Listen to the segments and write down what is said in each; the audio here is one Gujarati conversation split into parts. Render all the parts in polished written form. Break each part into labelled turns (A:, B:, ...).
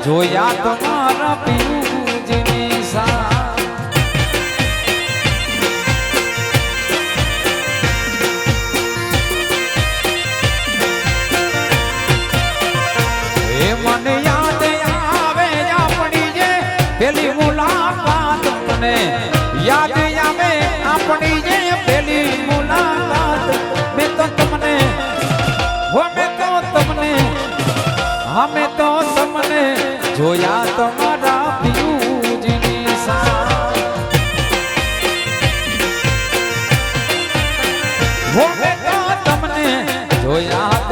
A: જોયા તમારા પિયુજીની સા મને યાદ આવે આપણી જે પેલી મુલાકાત મને યાદ આવે આપણી જે પેલી મુલાકાત મેં તો તમને અમે તો તમને જોયા તમારા પિયુજીની સા મેં તો તમને જોયા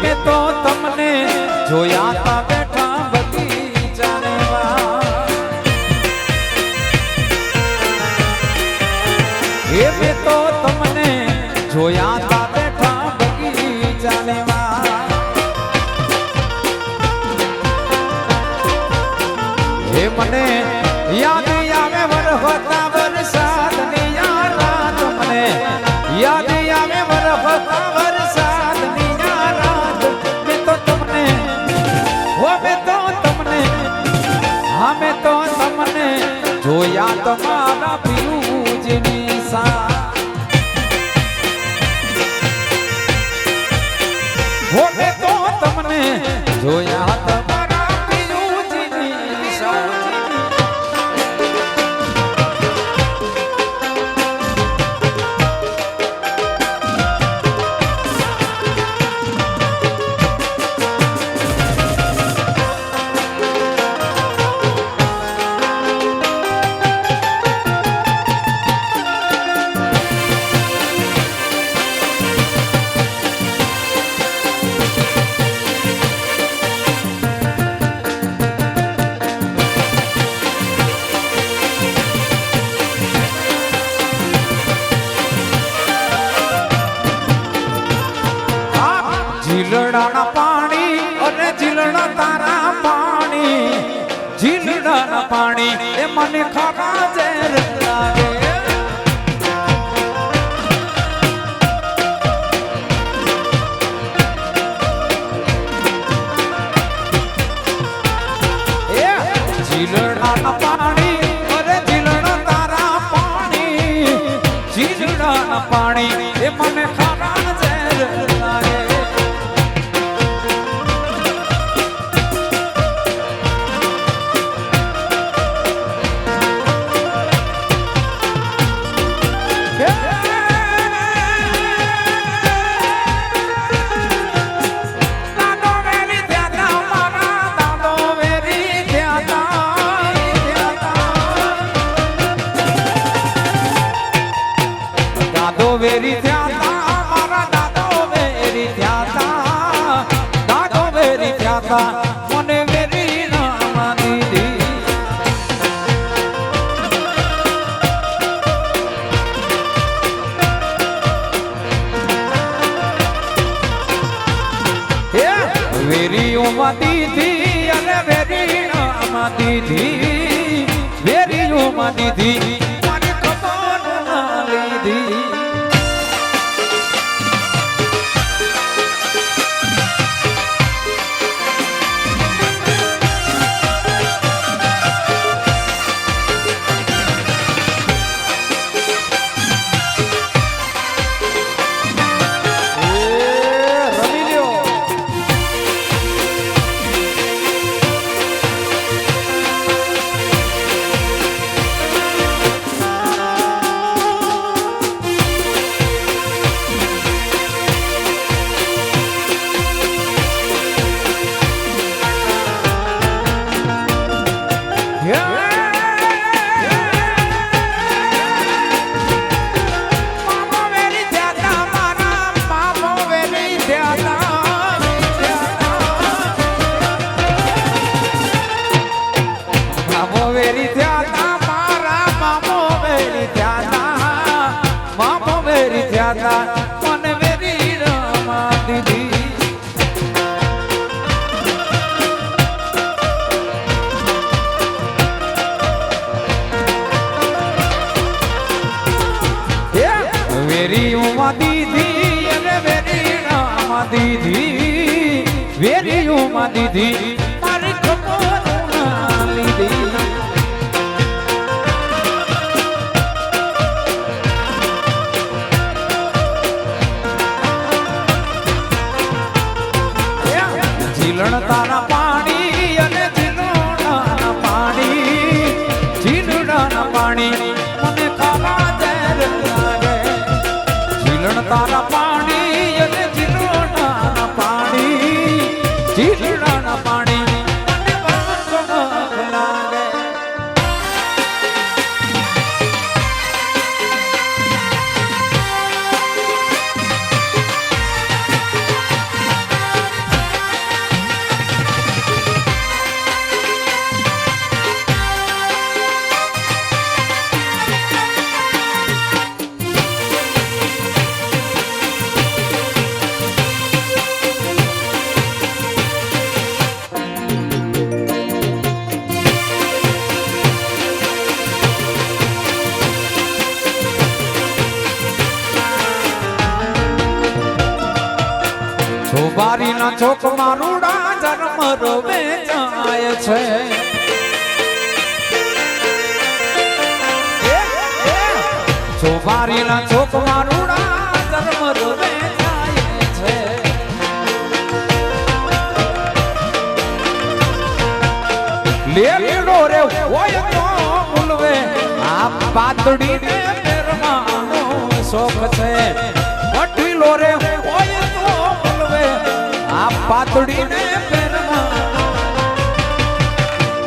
A: મેં તો તમને જોયા તા બેઠા બગીચાને મેં તો તમને જોયા તા બેઠા બગીચાને મને યાદ આવે વરસતા વરસાદની રાત મને યાદ આવે વરસતા વરસાદની અમે તો તમને જોયા તમારા પિયુજીની સા અમે તો તમને જોયા તમારા પિયુજીની સા ઝીલડાના પાણી અને ઝીલડા તારા પાણી ઝીલડાના પાણી એ મને ખારા ઝેર લાગે ઝીલડાના પાણી અરે ઝીલડા તારા પાણી ઝીલડાના પાણી એ મને ખારા ઝેર લાગે વેરી થયા મારા દાદો વેરી થયા દાદો વેરી થયા મને વેરી ના દીધી વેરીઓમાં દીધી અને વેરી ના દીધી વેરીઓમાં દીધી મને ખબર ના લીધી આમાં દીધી વેરીઓમાં દીધી મારી ખબર ના લીધી ઝીલણ તારા પાણી અને ઝીલડાના પાણી ઝીલડાના પાણી મને ખાવા ઝેર લાગે ઝીલણ તારા પાણી અને ઝીલડાના પાણી ઝીલડાના પાણી મને ખાવા લાગે ચોબારીના ચોકમાં રૂડા જન્મ રોવે જાય છે ચોબારીના ચોકમાં રૂડા જન્મ રોવે જાય છે લેલીડો રે હોય તો ભૂલવે આ પાતળીને પહેરવાનો શોખ છે વટીલો રે હોય તો આ પાતળીને પહેરવાનો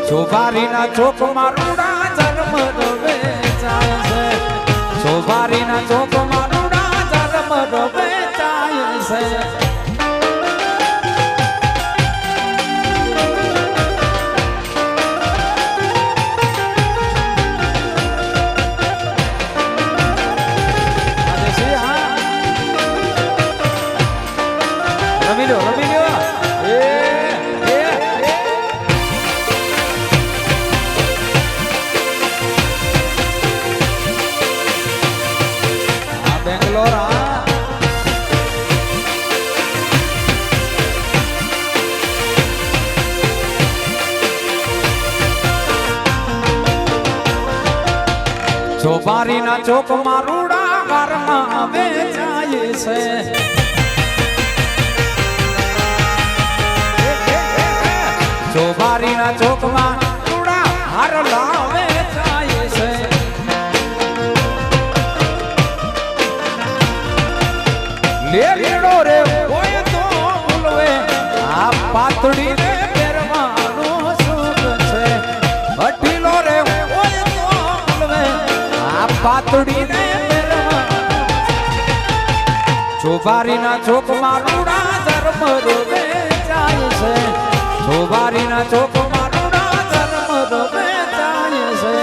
A: ચોબારીના ચોકમાં રૂડા જન્મ રોવે જાય છે ચોબારીના ચોકમાં રૂડા જન્મ રોવે જાય છે ચોબારીના ચોકમાં રૂડા વારમાં વેચાય છે ચોબારીના ચોકમાં રૂડા હારલા વેચાય છે લેલીડો રે હોય તો ભૂલવે આ પાતળીને પહેરવાનો શોખ છે વટીલો રે હોય તો ભૂલવે આ પાતળીને પહેરવાનો ચોબારીના ચોકમાં રૂડા ધર્મ રોવે જાય છે ચોબારીના ચોકમાં રૂડા ધર્મ રોવે જાય છે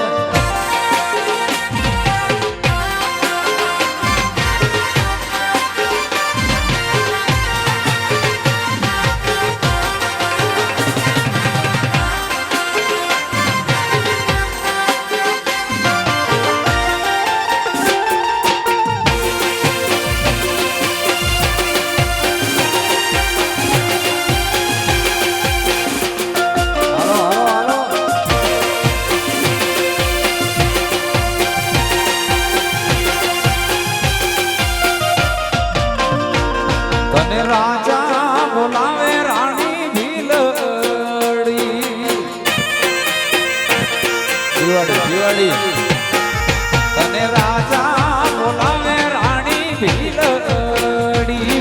A: રાજા બોલાવે રાણી ભીલડી દિવાળી તને રાજા બોલાવે રાણી ભીલડી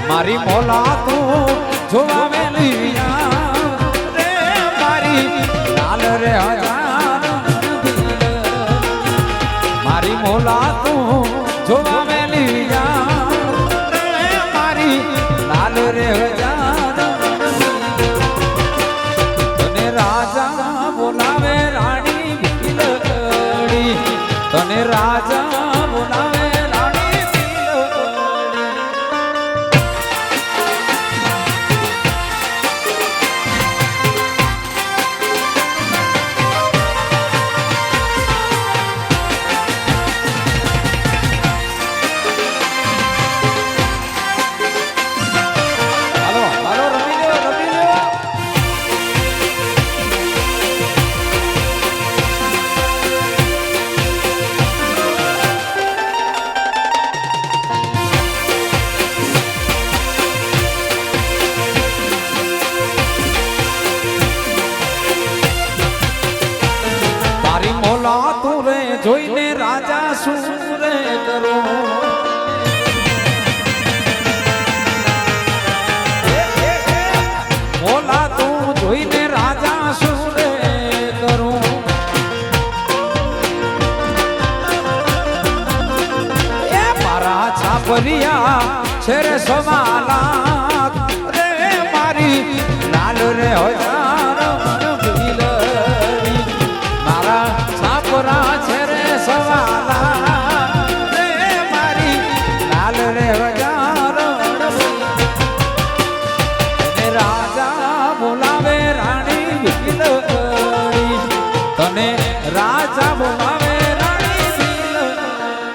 A: મારી મોલા તું જોવા મેલી રે મારી લાલ રે મારી મોલા તું જોવા મેલી મારી લાલ રે તને રાજા બોલાવે રાણી ભીલડી તને રાજા બોલાવે રાણી ભીલડી રાજા સુરે કરો મોલા તું જોઈને રાજા સુરે કરું એ મારા છાપરિયા છે રે સવાલા રે મારી લાલ રે હજાર ભીલડી મારા છાપરા છે રે સવાલા રે મારી લાલ રે હજાર રાજા બોલાવે રાણી ભીલડી તને રાજા બોલાવે રાણી ભીલડી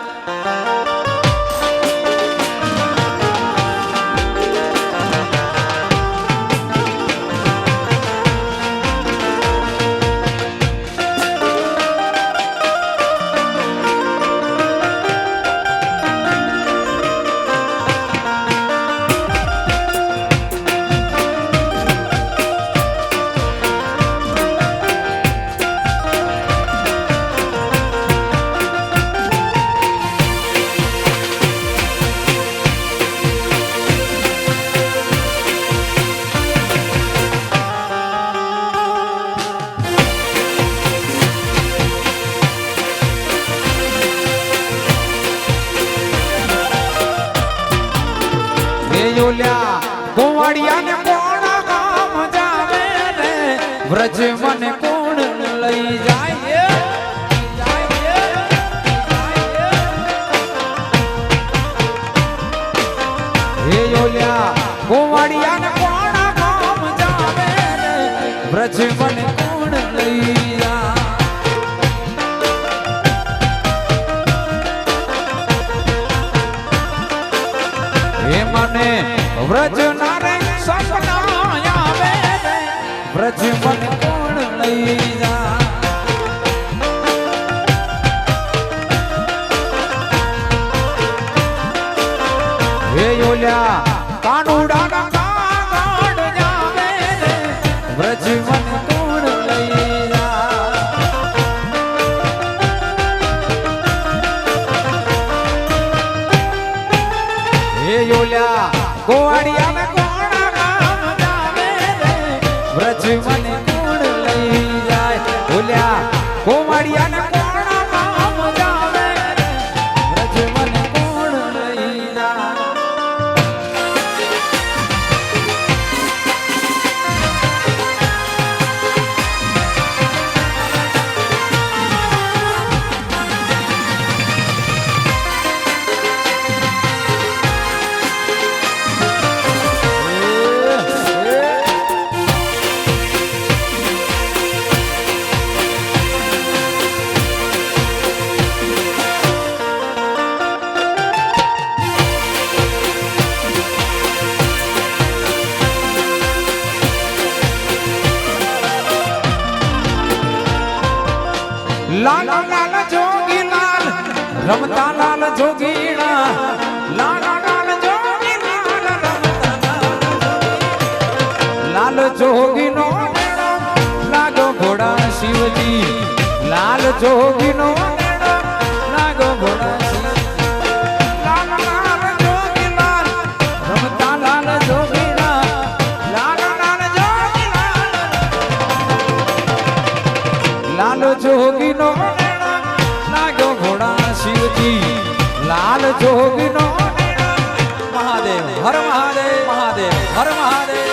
A: ગોવાડિયા ને કોણ ગામ જાવે રે વ્રજ મને કોણ લઈ જાય હે યોલ્યા ગોવાડિયા ને કોણ ગામ જાવે રે વ્રજ મને કોણ લઈ જાય હે મને વ્રજ નારે સપના આવે રે વ્રજ મને કોણ લઈ જા હે યોલ્યા કાનુડા ના કાગડ જાવે રે વ્રજ મને કોણ લઈ જા હે યોલ્યા ગોવાડિયા ને કોણ ગામ જાવે રે વ્રજ મને કોણ લઈ જાય બોલ્યા ગોવાડિયા ને કોણ ગામ જાવે રે વ્રજ મને કોણ લઈ જાય લાલ લાલ જોગી લાલ રમતા લાલ જોગીણા લાલ લાલ જોગી લાલ રમતા લાલ જોગી નો લાગો ઘોડા શિવજી લાલ જોગી નો લાગો ઘોડા લાલ લાલ જોગી લાલ રમતા લાલ જોગીણા લાલ લાલ જોગી લાલ જોગી નો લાગ્યો ઘોડા શિવજી લાલ જોગી નો મહાદેવ હર મહાદેવ મહાદેવ હર મહાદેવ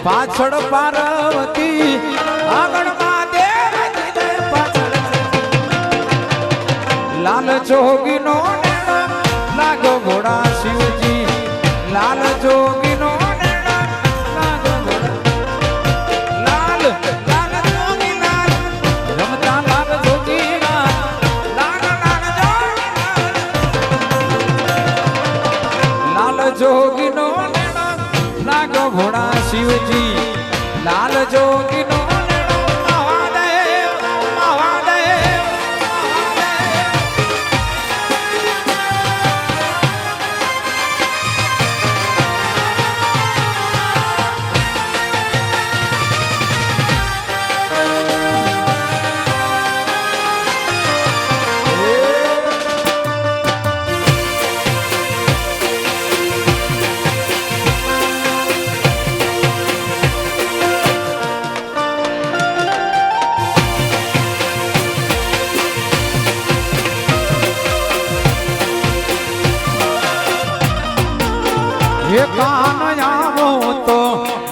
A: પાછળ પાર્વતી આગળ મહાદેવ પાછળ લાલ જોગી નો લાગો ઘોડા શિવજી લાલ જોગી નો ભોળા શિવજી લાલ જોગી નો એ કાન આવો તો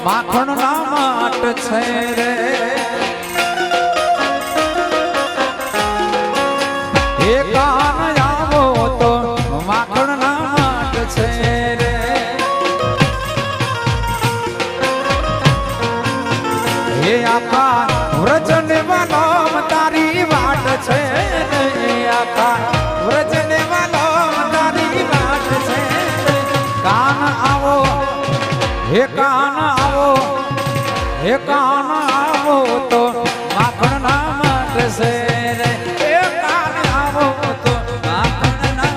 A: માખણ ના માટ છે રે એ કાન આવો તો માખણ ના માટ છે રે એ આખા વ્રજન વાલો તારી વાટ છે રે આખા વ્રજન વાલો તારી વાટ છે કાન આવો હે કાન આવો હે કાન આવો તો માખણ ના માટશે રે હે કાન આવો તો માખણ ના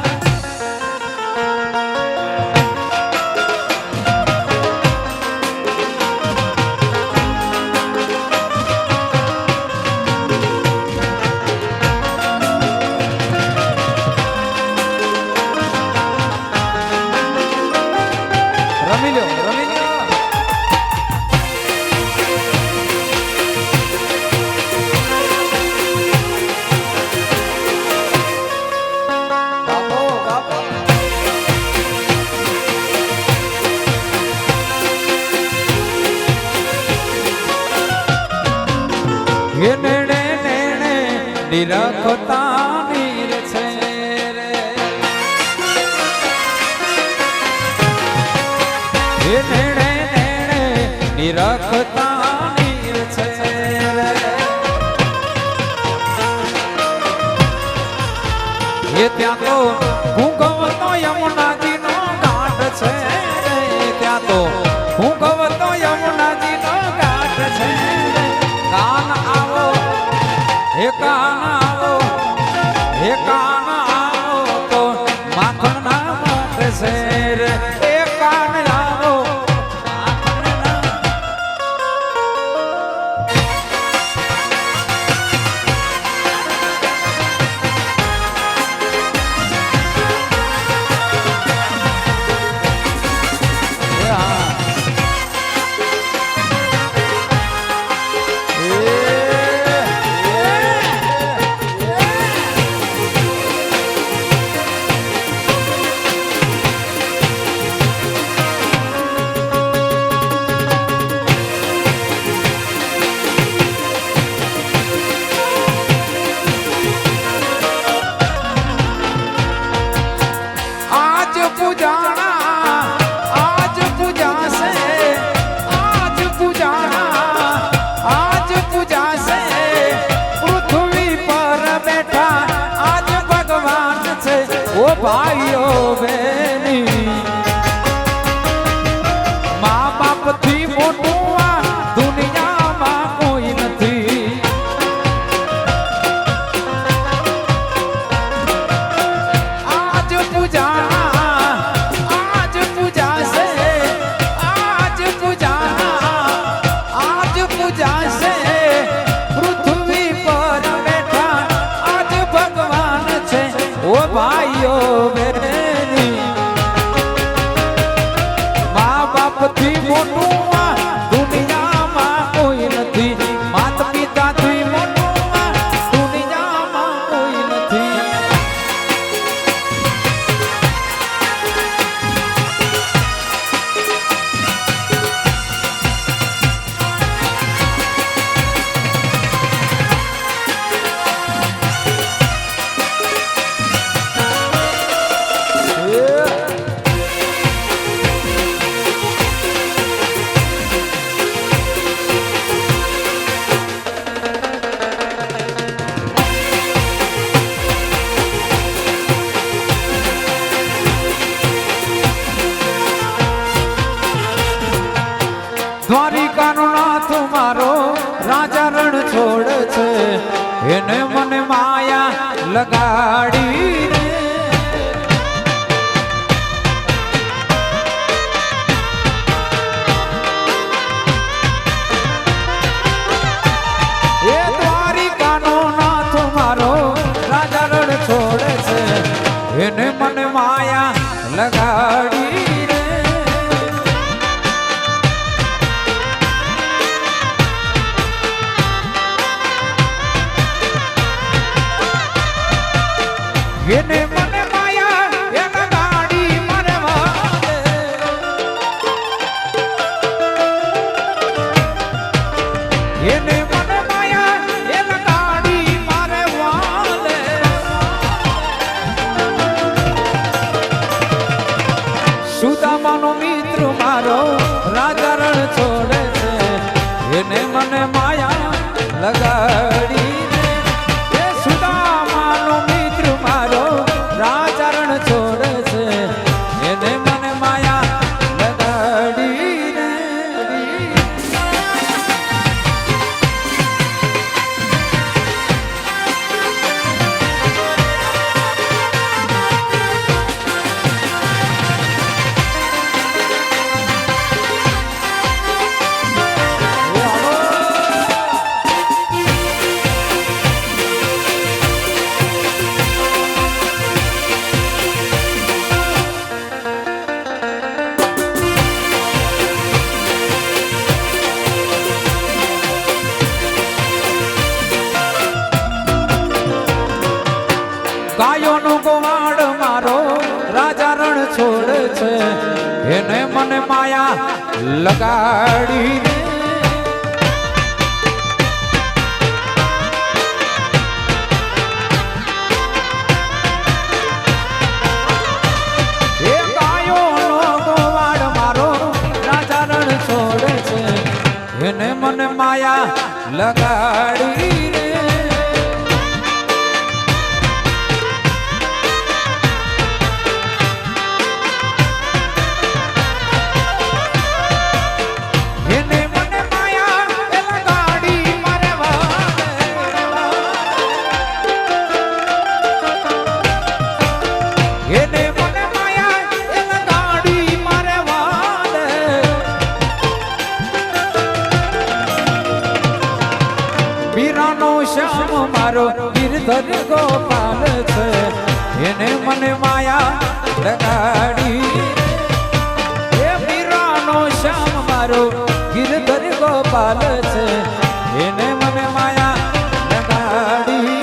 A: રમી લો રમી લો ગાપો ગાપો એ નેણે નેણે નિરખતા નીર છે રે એ નેણે નેણે નિરખતા નીર છે રે એ ત્યાં તો ભૂગવતો યમુનાજી નો ઘાટ છે રે ત્યાં તો ભૂગવતો યમુનાજી નો ઘાટ છે રે કાન આવો હે કાન આવો હે કાન આવો તો માખણ ના માટશે રે હે કાન આવો માખણ ના आज पूजाना आज पूजा से आज पूजाना आज पूजा से पृथ्वी पर बैठा आज भगवान से ओ भाइयों बहनी माँ बाप थी मोटू आ दुनिया में कोई नहीं आज पूजा आज पूजा से आज पूजा आज पूजा से पृथ्वी पर बैठा आज भगवान छे ओ भाइयों बहनी દ્વારિકાનો નાથ મારો રાજા રણ છોડ છે એને મને માયા લગાડી રે એ દ્વારિકાનો નાથ મારો રાજા રણ છોડ છે એને મને માયા લગાડી એને મને માયા એના ગાડી મારે વાલે એને મને માયા એના ગાડી મારે વાલે સુદામાનો મિત્ર મારો રાજા રણ છોડે છે એને મને માયા લગાડી ગાયોનો ગોવાડ મારો રાજા રણ છોડ છે એને મને માયા લગાડી એ ગાયોનો ગોવાડ મારો રાજા રણ છોડ છે એને મને માયા લગાડી શ્યામ મારો ગિરધર ગોપાલ છે એને મને માયા લગાડી એ મીરાનો શ્યામ મારો ગિરધર ગોપાલ છે એને મને માયા લગાડી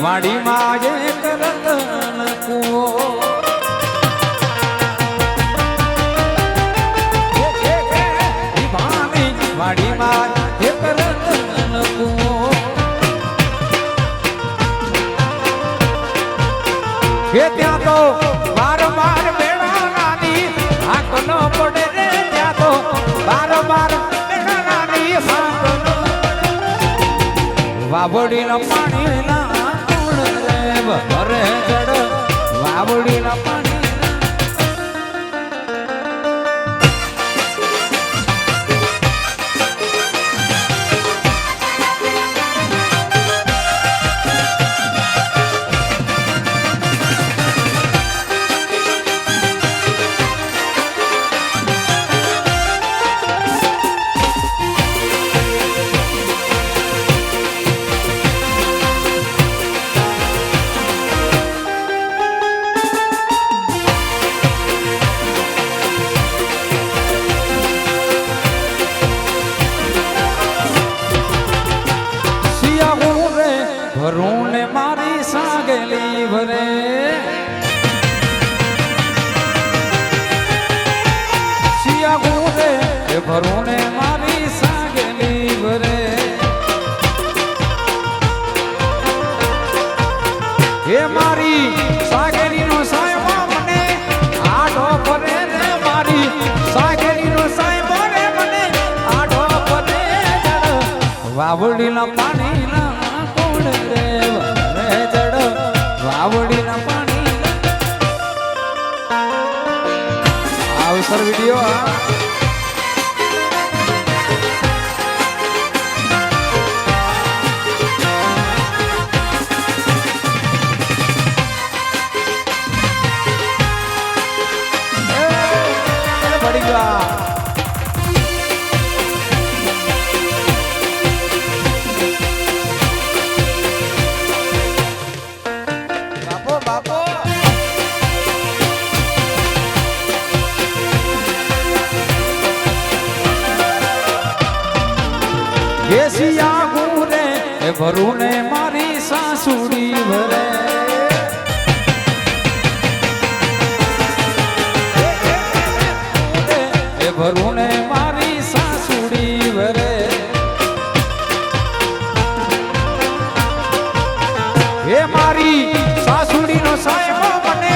A: વાડી માં એક રતન કુઓ વાડી માં એક રતન કુઓ કે ત્યાં તો વારંવાર મેળા નાની હાક ન પડે રે ત્યાં તો વારંવાર મેળા નાની હાક ન વાવડી ન પાણી ના અરે જડ વાવડી ના પાણી સાગેલી ભરે શિયા ગુરે એ ભરું ને મારી સાગેલી ભરે હે મારી સાગેલી નો સાહેબ મને આડો ભરે રે મારી સાગેલી નો સાહેબ મને આડો ભરે વાવડીના પાણીના કોણ રે ભરે જડ વાવડીના પાણી આવસર વિડિયો પડી ગયા કેસિયા ગુરે એ ભરું ને મારી સાસુડી ભરે એ ભરું ને મારી સાસુડી ભરે એ મારી સાસુડી નો સાહેબ મને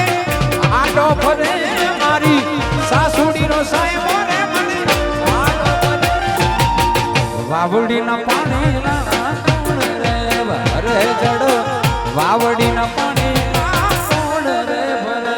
A: આડો ભરે મારી સાસુડી નો સાહેબ વાવડીના પાણીના કોણ રે ભરે જડ વાવડીના પાણીના કોણ રે ભરે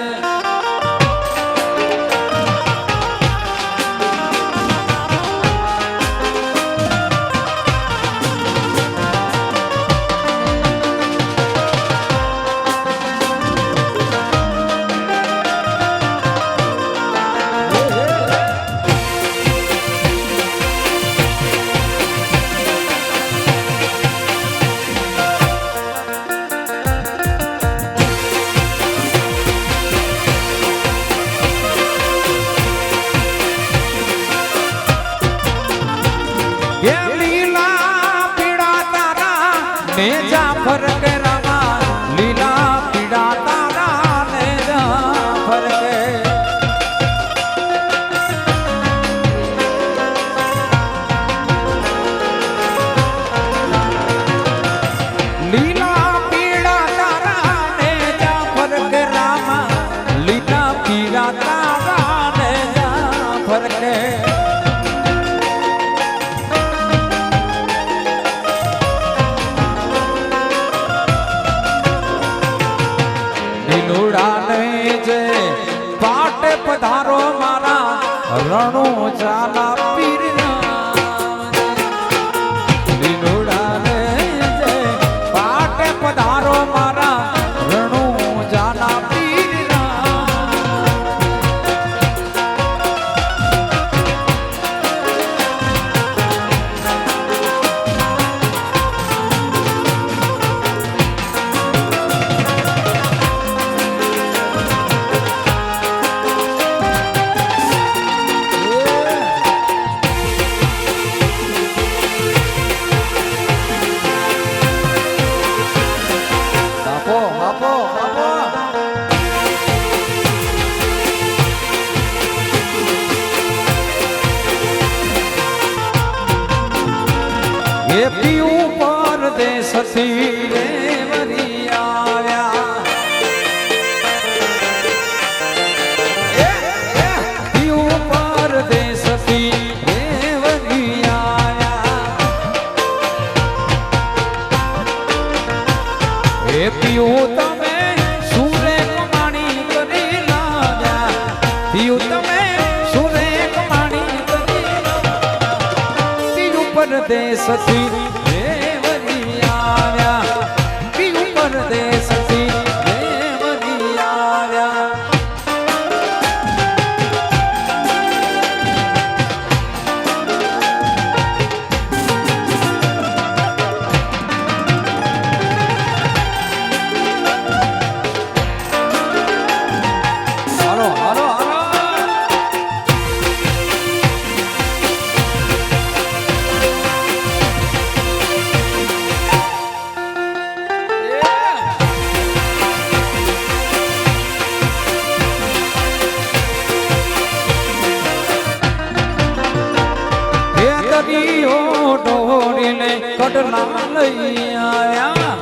A: ને જાફર કે રામા લીલા પીડા તારા ને જાફર કે લીલા પીડા તારા ને જાફર કે રામા લીલા પીડા તારા ને જાફર કે પાટે પધારો મારા રણો ચાલા પીરના પાટે પધારો મારા રણો ચાલા પીરના એ પીવું પરદેશથી રે વરી આવ્યા પીવું પરદેશથી રે વરી આવ્યા એ પીવું તમે સુરે કમાણી કરી લાવ્યા પીવું તમે સુરે કમાણી કરી લાવ્યા પીવું પરદેશથી પડલા લઈ આયા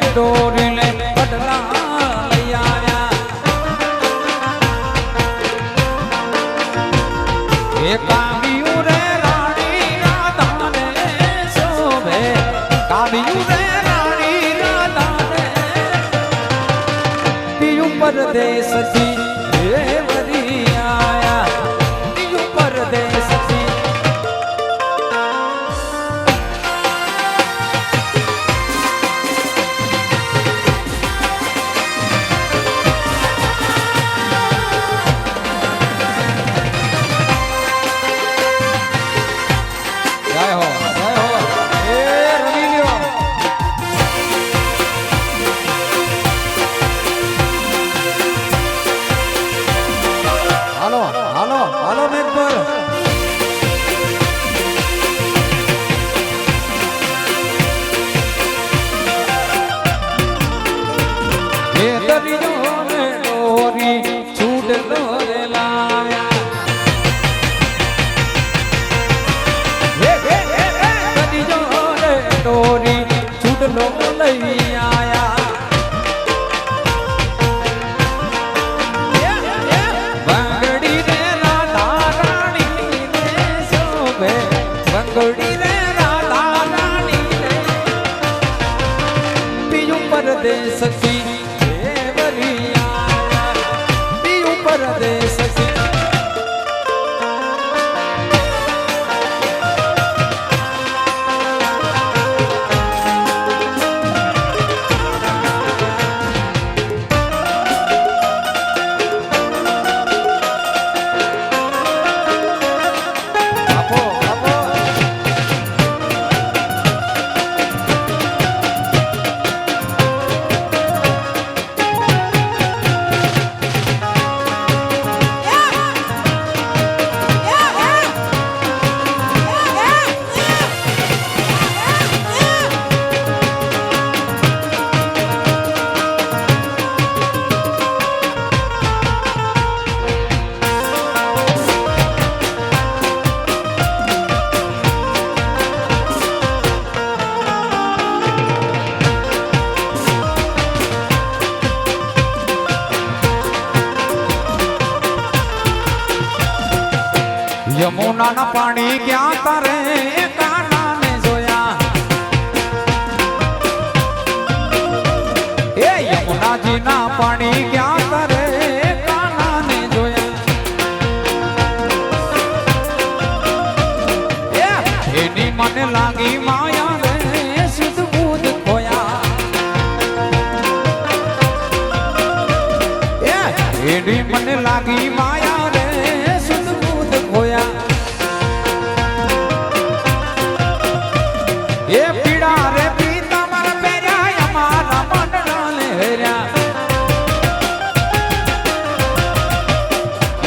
A: ડોરીને પડલા લઈ આયા એ કાવ્યું રે રાણી રાધાને શોભે કાવ્યું રે રાણી રાધાને પિયું પરદેશથી રે વરી આયા પિયું પરદેશથી હાલો મેઘ પર એ દરિયો ને દોરી છૂટ દોરે લાવ્યા દરિયો ને દોરી છૂટ લો લઈ આયા બંગડી રે રાધા રાણી રે પિયું પરદેશથી વરી આયા પિયું પરદેશથી યમુના ના પાણી ક્યાં તારે કાના ને જોયા એ યમુનાજી ના પાણી ક્યાં તારે કાના ને જોયા એની મને લાગી માયા રે શુદ્ધ બુદ્ધ ખોયા એની મને લાગી માયા રે શુદ્ધ બુદ્ધ ખોયા એ પીડા રે પીતા મારા પેર્યા અમારા મંડળા ને હેર્યા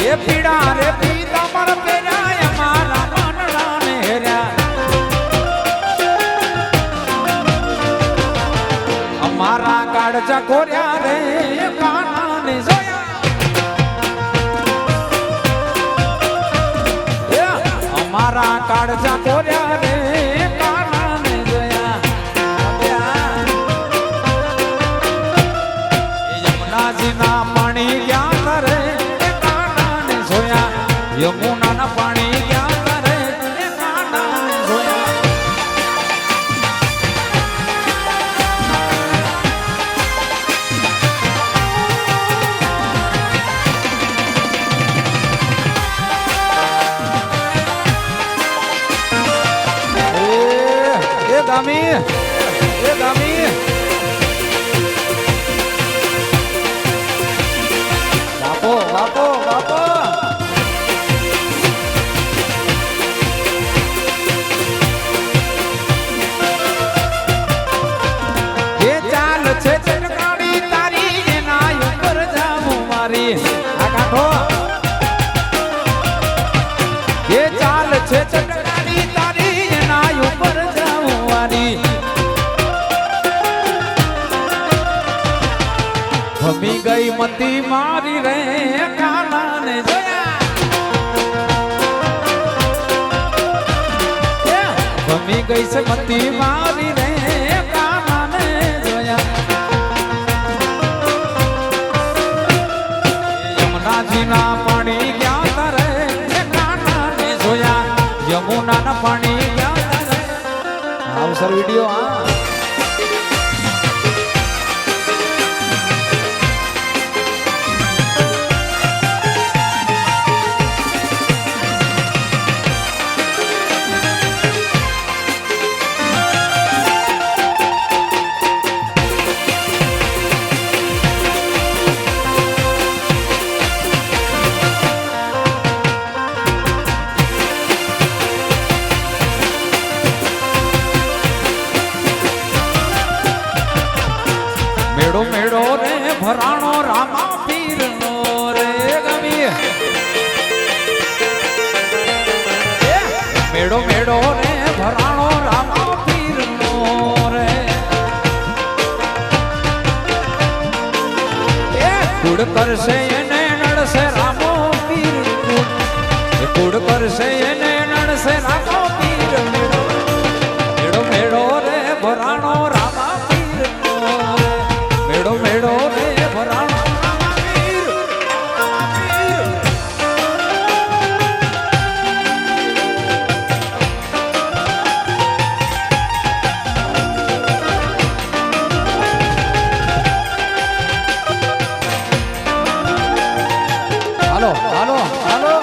A: એ પીડા રે પીતા મારા પેર્યા અમારા મંડળા ને હેર્યા અમારા કાળજા કોર્યા રે કાના ને જોયા અમારા કાળજા કોર્યા રે યમુનાજીના પાણી ક્યાં કરે કાના ને જોયા યમુનાના પાણી ક્યાં કરે કાના ને જોયા એ દામી બાપો એ ચાલ છે ચટકાડી તારી એના ઉપર જામું મારી આ કાઢો એ ચાલ છે ચટકાડી તારી એના ઉપર જામું મારી ભમી ગઈ મતી મારી રે કાના ને જોયા રમી ગઈ છે મતી મારી રે કાનાને જોયા યમુનાજીના પાણી ગયા તારે કાનાને જોયા યમુનાના પાણી ગયા તારે આવસર વિડિયો હા મેળો મેળો રે ભરાણો રામા પીરનો રે ગમી મેળો મેળો રે ભરાણો રામા પીરનો રે કુડ કરશે એને નડશે રામો પીર કુડ કરશે એને નડશે રામો પીર મેળો મેળો મેળો રે ભરાણો રામા મેળો મેળો રે ભરાણો રામા પીર હાલો હાલો હાલો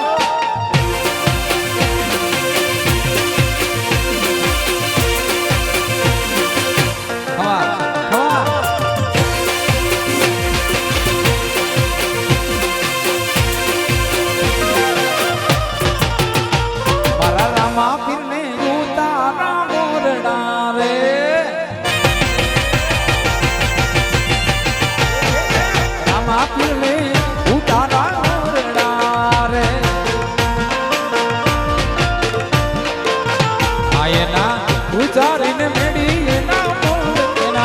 A: પૂજારીને મેડી એના મોલ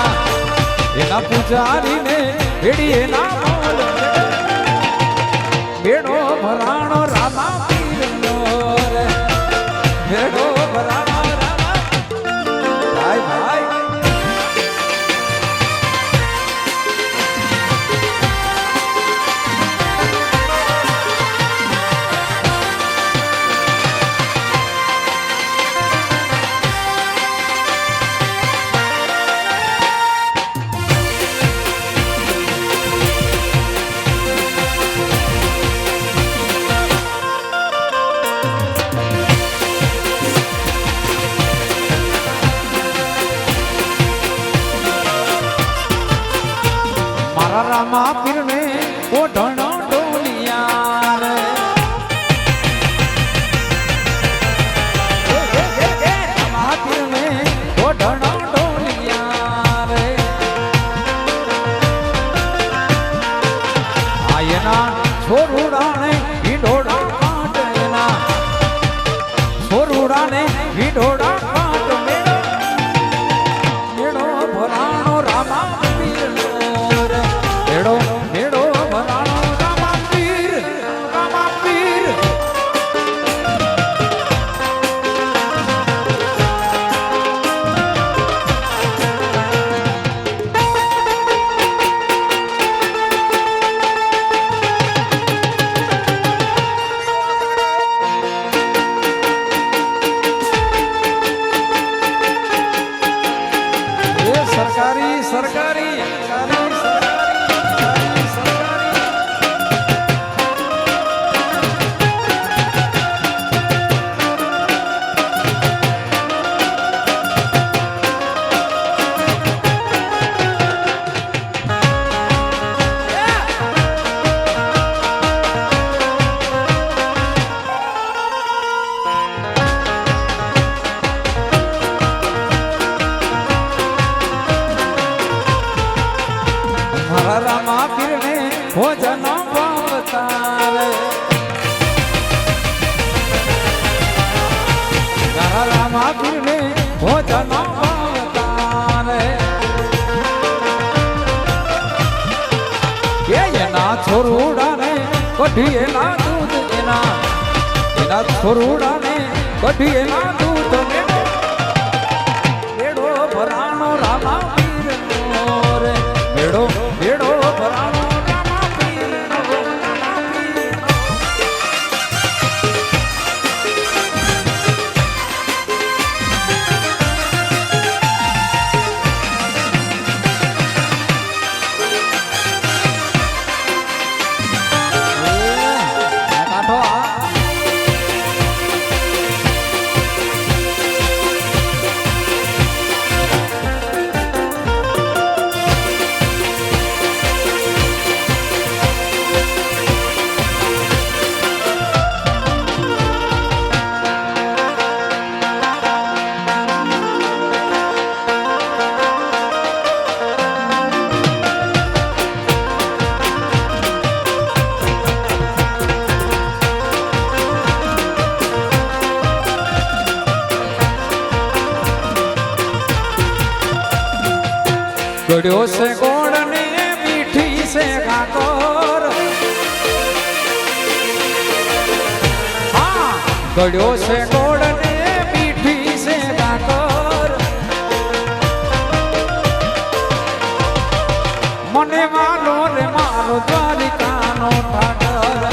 A: એના પૂજારીને મેડી એના મોલ બેડો ભરાણો રામા પીરનો રે બેડો ભરાણો રામા ભાઈ ભાઈ રામા પીરને ઓઢણો ડોલિયા રે રામા પીરને ઓઢણો ડોલિયા રે આયના છોરુડાને વિઢોડા કાટ એના છોરુડાને વિઢોડા કાટ મેળો મેળો ભરાણો રામા મેળો મેળો ભરાણો રામા પીર રામા પીર સરકારી સરકારી રામા પીરને ભોજન ભાવતારે રામા પીરને ભોજન ભાવતારે એના છોરુડાને કઢી એના દૂધ એના છોરુડાને કઢી એના દૂધ ગળ્યો છે ગોળ ને મીઠી છે કાકોર હા ગળ્યો છે ગોળ ને મીઠી છે કાકોર મને માનો રે મારો દ્વારિકાનો ઠાકર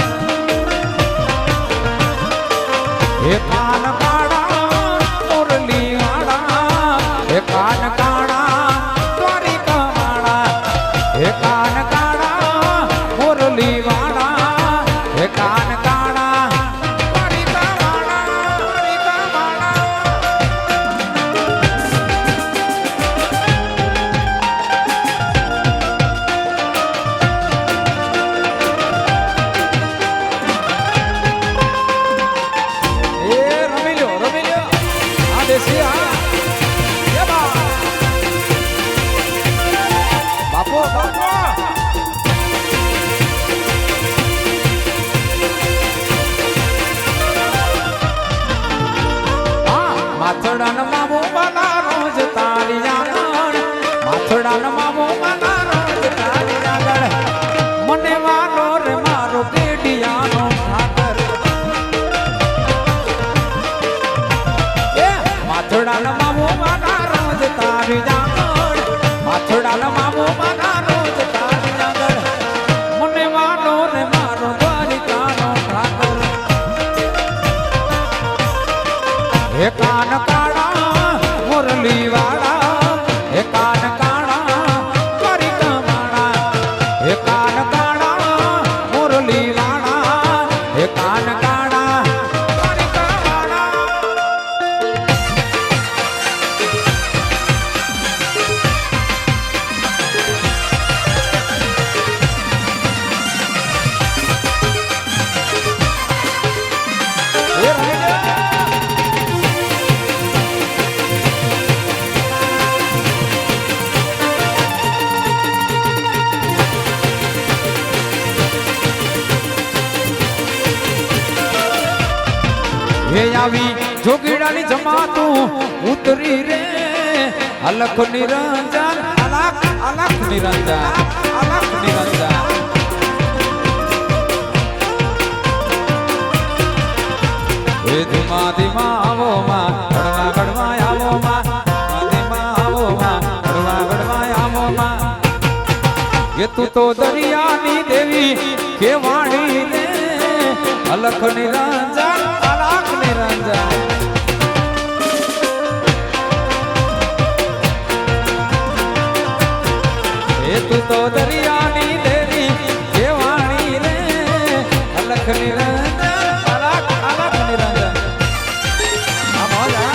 A: હે કાન કાળા મુરલી વાળા હે કાન કાળા દ્વારિકા વાળા હે કાન કાળા મુરલી વાળા હે કાન કાળા દ્વારિકા વાળા દ્વારિકા વાળા બાપો બાપો માથડાન મામો બના રોજ તારી આગળ માથડાન મામો બના રોજ તારી આગળ મને માનો રે મારો કેડિયાનો ઠાકર એ માથડાન મામો બના રોજ તારી આગળ માથડાન મામો બના રોજ તારી આગળ મને માનો રે મારો દ્વારિકાનો ઠાકર હે કાન કાળા મુરલી વાળા હે કાન કાળા દ્વારિકા વાળા હે કાન કાળા મુરલી વાળા હે કાન કાળા દ્વારિકા વાળા એ રાજા હે આવી જોગીડાની જમાતું ઉતરી રે અલખ નિરંજન અલખ અલખ નિરંજન અલખ નિરંજન હે ધીમા ધીમા આવો માં ગડવા ગડવા આવો માં ધીમા આવો માં ગડવા ગડવા આવો માં એ તું તો દરિયાની દેવી કેવાણી રે અલખ નિરંજન અલખ નિરંજન એ તું તો દરિયાની દેવી કેવાણી રે અલખ નિરંજન અલખ અલખ નિરંજન આ મોજા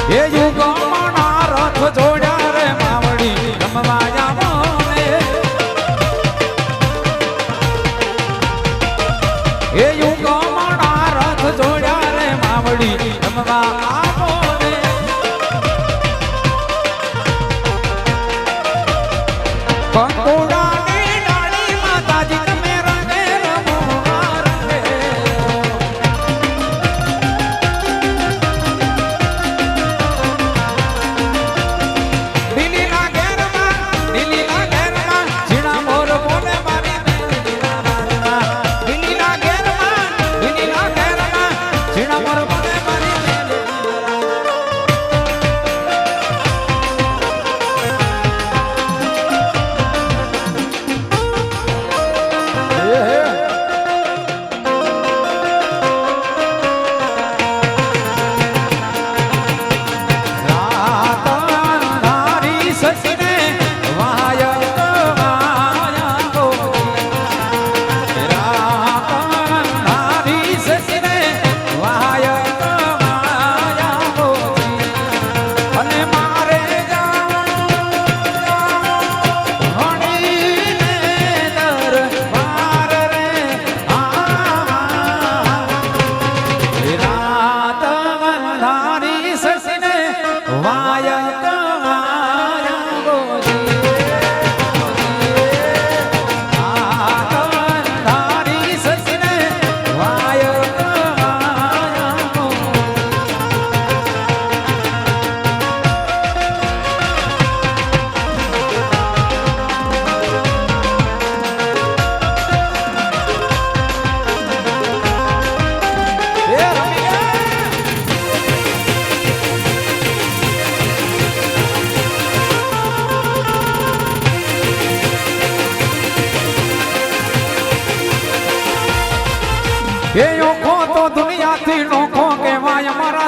A: એ યુગમાં રથ જોડ્યા રે માવડી રમવા જાવો ને એ યુગમાં રથ જોડ્યા રે માવડી રમવા આવો ને કંકોડાની ડાળી માતાજી તમે રંગે રમવા રંગે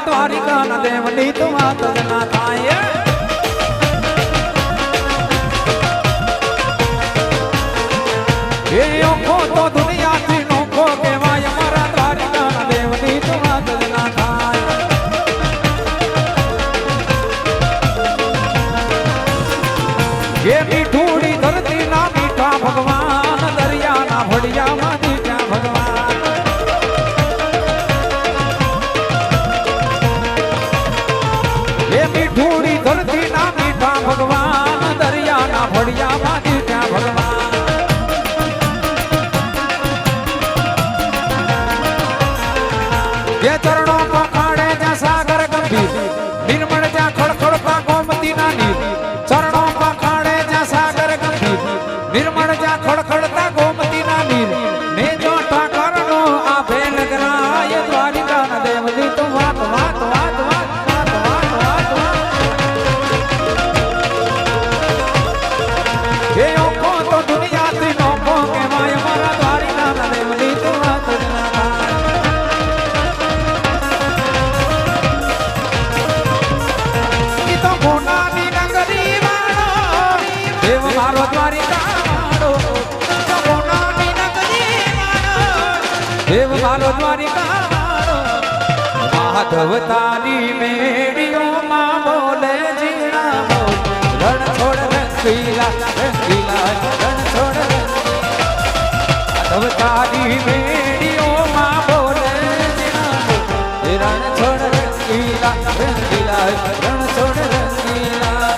A: દ્વારિકા ના દેવની તો વાત જ ના થાય એ ઓખો તો દુનિયાથી નોખો કહેવાય મારા દ્વારિકા ના દેવની તો વાત જ ના થાય એ મીઠુડી ધરતી ના મીઠા ભગવાન દરિયાના ભડિયામાં દીઠા ભગવાન એ મીઠુડી ધરતી ના મીઠા ભગવાન દરિયાના ભડિયામાં દીઠા ભગવાન એ ચરણો પખાડે જ્યાં સાગર ગંભીર નિર્મળ જ્યાં ખડખડતા ગોમતી ના નીર ચરણો પખાડે જ્યાં સાગર ગંભીર નિર્મળ જ્યાં ખડખડતા ગોમતી ના નીર ને જો ઠાકરનો આ ભેલ ગરાય દ્વારિકા ના દેવની તો વાત વાત વાત વાત વાત વાત વાત એ ઓખો તો દુનિયાથી નોખો કહેવાય મારા દ્વારિકા ના દેવની તો વાત જ ના થાય ઈ તો કોનાની નગરી વાળો દેવ મારો દ્વારિકા વાળો તો કોનાની નગરી વાળો દેવ મારો દ્વારિકા વાળો માધવ તારી મેડીઓમાં બોલે જીણા બોલ રણ છોડ રંગીલા રંગીલા રણ છોડ માધવ તારી મેડીઓમાં બોલે જીણા બોલ રણ છોડ રંગીલા રંગીલા રણ છોડ રંગીલા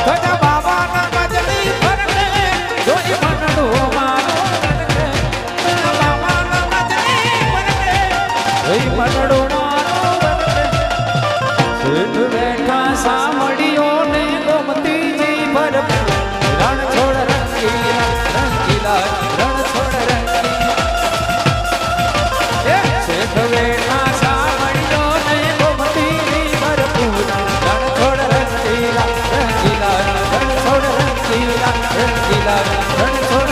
A: ગજા બાબાના ગજની ફરકે જોઈ મનડો મારો રડકે ગજા બાબાના ગજની ફરકે જોઈ મનડો મારો રડકે શેઠ બેઠા સાંભળીઓ ને ગોમતીજી ભરપૂર રણ છોડ રંગીલા રંગીલા રણ છોડ રંગીલા શેઠ બેઠા સાંભળીઓ ને ગોમતીજી ભરપૂર રણ છોડ રંગીલા રંગીલા રણ છોડ રંગીલા રંગીલા રણ છોડ